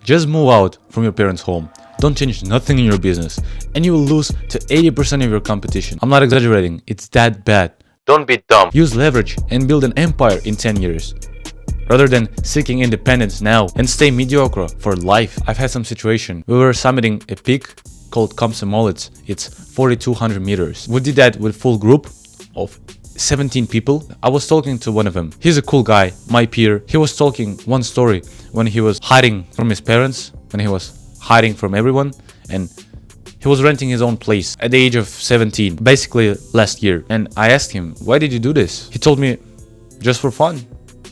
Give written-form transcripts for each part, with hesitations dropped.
Just move out from your parents' home. Don't change nothing in your business, and you will lose to 80% of your competition. I'm not exaggerating, it's that bad. Don't be dumb. Use leverage and build an empire in 10 years. Rather than seeking independence now and stay mediocre for life. I've had some situation. We were summiting a peak called Komsomolets. It's 4,200 meters. We did that with full group of 17 people. I was talking to one of them. He's a cool guy, my peer. He was talking one story when he was hiding from his parents, when he was hiding from everyone, and he was renting his own place at the age of 17, basically last year. And I asked him, why did you do this? He told me, just for fun,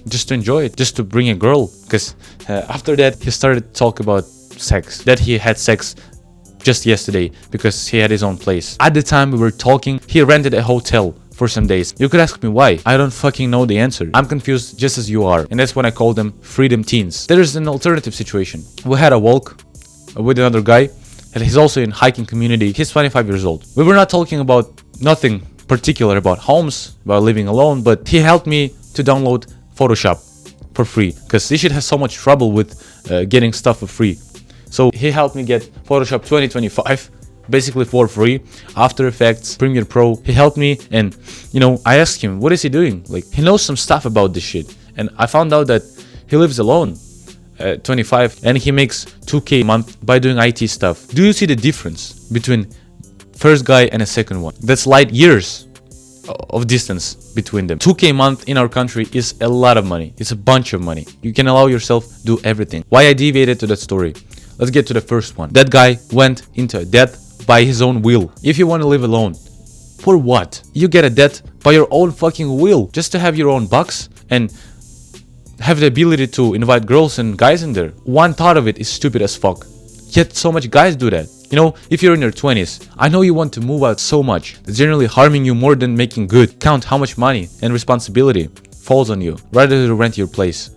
just to enjoy it, just to bring a girl. Because after that, he started to talk about sex, that he had sex just yesterday because he had his own place. At the time we were talking, he rented a hotel for some days. You could ask me why. I don't fucking know the answer. I'm confused just as you are. And that's when I call them freedom teens. There's an alternative situation. We had a walk with another guy, and he's also in hiking community. He's 25 years old. We were not talking about nothing particular about homes, about living alone, but he helped me to download Photoshop for free because this shit has so much trouble with getting stuff for free. So he helped me get Photoshop 2025 basically for free, After Effects, Premiere Pro. He helped me, and I asked him, what is he doing? Like, he knows some stuff about this shit, and I found out that he lives alone at 25 and he makes 2K a month by doing IT stuff. Do you see the difference between first guy and a second one? That's light years of distance between them. 2K a month in our country is a lot of money. It's a bunch of money. You can allow yourself to do everything. Why I deviated to that story? Let's get to the first one. That guy went into a debt by his own will. If you want to live alone, for what? You get a debt by your own fucking will just to have your own bucks and have the ability to invite girls and guys in there. One thought of it is stupid as fuck. Yet so much guys do that. If you're in your 20s, I know you want to move out so much. It's generally harming you more than making good. Count how much money and responsibility falls on you rather than rent your place.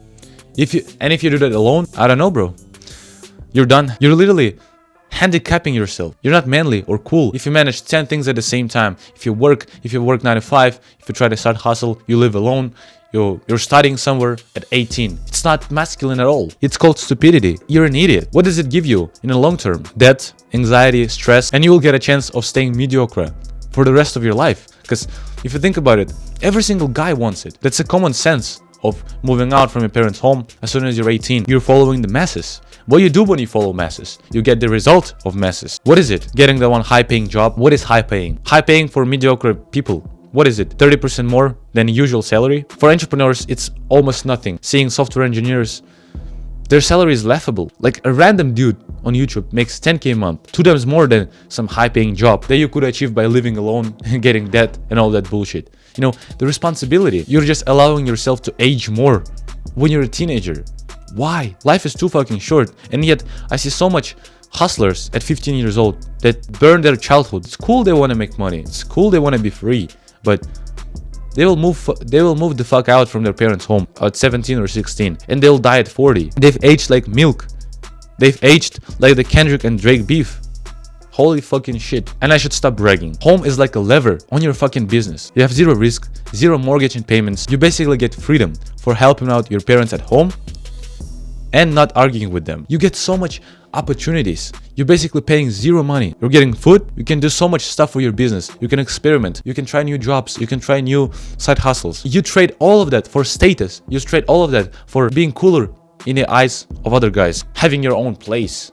If you do that alone, I don't know, bro. You're done. You're literally handicapping yourself. You're not manly or cool if you manage 10 things at the same time. If you work 9 to 5, if you try to start hustle, you live alone, you're studying somewhere at 18. It's not masculine at all. It's called stupidity. You're an idiot. What does it give you in the long term? Debt, anxiety, stress, and you will get a chance of staying mediocre for the rest of your life. Because if you think about it, every single guy wants it. That's a common sense of moving out from your parents' home as soon as you're 18. You're following the masses. What you do when you follow masses? You get the result of masses. What is it? Getting the one high-paying job. What is high-paying? High-paying for mediocre people. What is it? 30% more than usual salary? For entrepreneurs, it's almost nothing. Seeing software engineers, their salary is laughable. Like a random dude on YouTube makes 10K a month, 2 times more than some high-paying job that you could achieve by living alone and getting debt and all that bullshit. The responsibility. You're just allowing yourself to age more when you're a teenager. Why? Life is too fucking short. And yet, I see so much hustlers at 15 years old that burn their childhood. It's cool they want to make money. It's cool they want to be free. But they will move the fuck out from their parents' home at 17 or 16. And they'll die at 40. They've aged like milk. They've aged like the Kendrick and Drake beef. Holy fucking shit. And I should stop bragging. Home is like a lever on your fucking business. You have zero risk, zero mortgage and payments. You basically get freedom for helping out your parents at home and not arguing with them. You get so much opportunities. You're basically paying zero money. You're getting food. You can do so much stuff for your business. You can experiment. You can try new jobs. You can try new side hustles. You trade all of that for status. You trade all of that for being cooler in the eyes of other guys. Having your own place.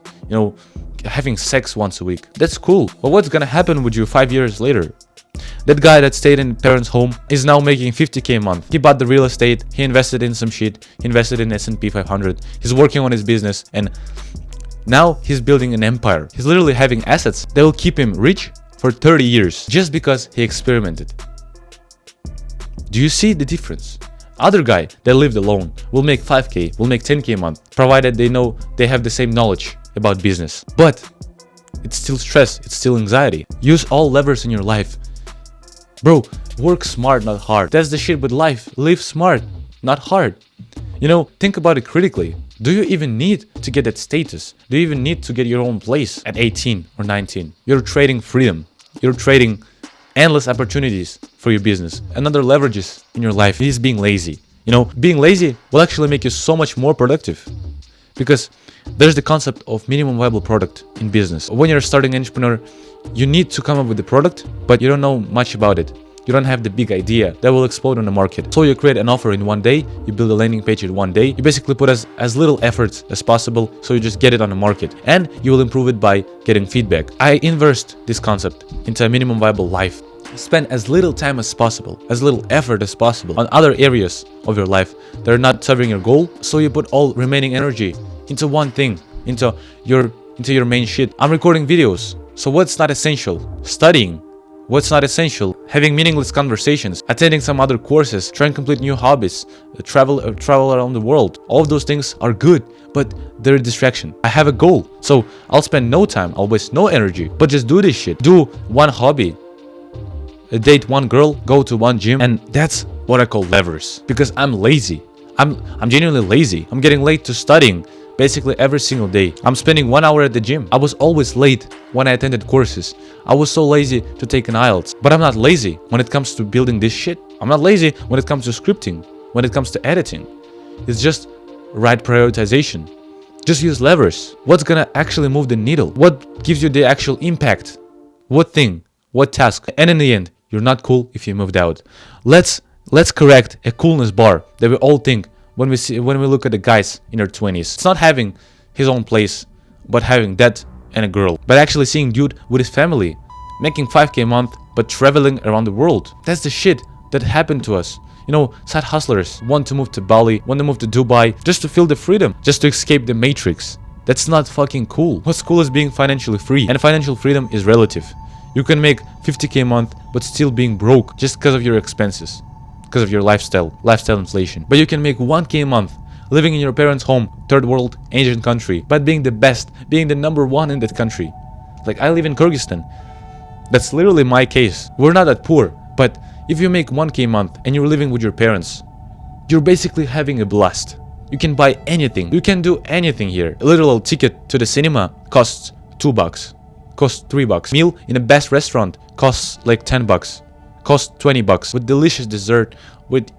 Having sex once a week. That's cool. But what's gonna happen with you 5 years later? That guy that stayed in parents' home is now making 50K a month. He bought the real estate, he invested in some shit, he invested in S&P 500, he's working on his business, and now he's building an empire. He's literally having assets that will keep him rich for 30 years just because he experimented. Do you see the difference? Other guy that lived alone will make 5K, will make 10K a month, provided they know they have the same knowledge about business. But it's still stress, it's still anxiety. Use all levers in your life. Bro, work smart, not hard. That's the shit with life. Live smart, not hard. Think about it critically. Do you even need to get that status? Do you even need to get your own place at 18 or 19? You're trading freedom. You're trading endless opportunities for your business. Another leverages in your life is being lazy. Being lazy will actually make you so much more productive. Because there's the concept of minimum viable product in business. When you're starting an entrepreneur, you need to come up with the product, but you don't know much about it. You don't have the big idea that will explode on the market. So you create an offer in one day, you build a landing page in one day, you basically put as little effort as possible, so you just get it on the market. And you will improve it by getting feedback. I inversed this concept into a minimum viable life. Spend as little time as possible, as little effort as possible on other areas of your life that are not serving your goal, so you put all remaining energy into one thing, into your main shit. I'm recording videos, so what's not essential? Studying. What's not essential? Having meaningless conversations, attending some other courses, trying to complete new hobbies, travel around the world. All of those things are good, but they're a distraction. I have a goal, so I'll spend no time, I'll waste no energy, but just do this shit. Do one hobby, date one girl, go to one gym, and that's what I call levers. Because I'm lazy. I'm genuinely lazy. I'm getting late to studying basically every single day. I'm spending 1 hour at the gym. I was always late when I attended courses. I was so lazy to take an IELTS. But I'm not lazy when it comes to building this shit. I'm not lazy when it comes to scripting, when it comes to editing. It's just right prioritization. Just use levers. What's gonna actually move the needle? What gives you the actual impact? What thing? What task? And in the end, you're not cool if you moved out. Let's correct a coolness bar that we all think when we look at the guys in their 20s. It's not having his own place, but having that and a girl. But actually seeing dude with his family, making 5K a month, but traveling around the world. That's the shit that happened to us. You know, side hustlers want to move to Bali, want to move to Dubai, just to feel the freedom, just to escape the matrix. That's not fucking cool. What's cool is being financially free. And financial freedom is relative. You can make 50K a month, but still being broke just because of your expenses. Because of your lifestyle inflation. But you can make 1K a month, living in your parents' home, third world, Asian country, but being the best, being the number one in that country. Like, I live in Kyrgyzstan. That's literally my case. We're not that poor, but if you make 1K a month and you're living with your parents, you're basically having a blast. You can buy anything. You can do anything here. A literal ticket to the cinema costs $2, costs $3. Meal in the best restaurant costs like $10. Cost $20 with delicious dessert, with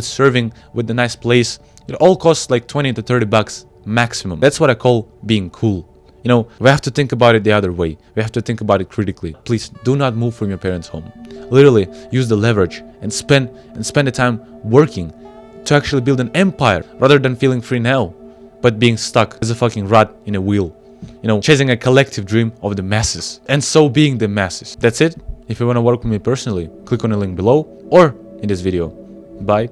serving, with the nice place. It all costs like $20 to $30 maximum. That's what I call being cool. You know, we have to think about it the other way. We have to think about it critically. Please do not move from your parents' home. Literally use the leverage and spend the time working to actually build an empire rather than feeling free now, but being stuck as a fucking rat in a wheel. You know, chasing a collective dream of the masses, and so being the masses. That's it. If you want to work with me personally, click on the link below or in this video. Bye.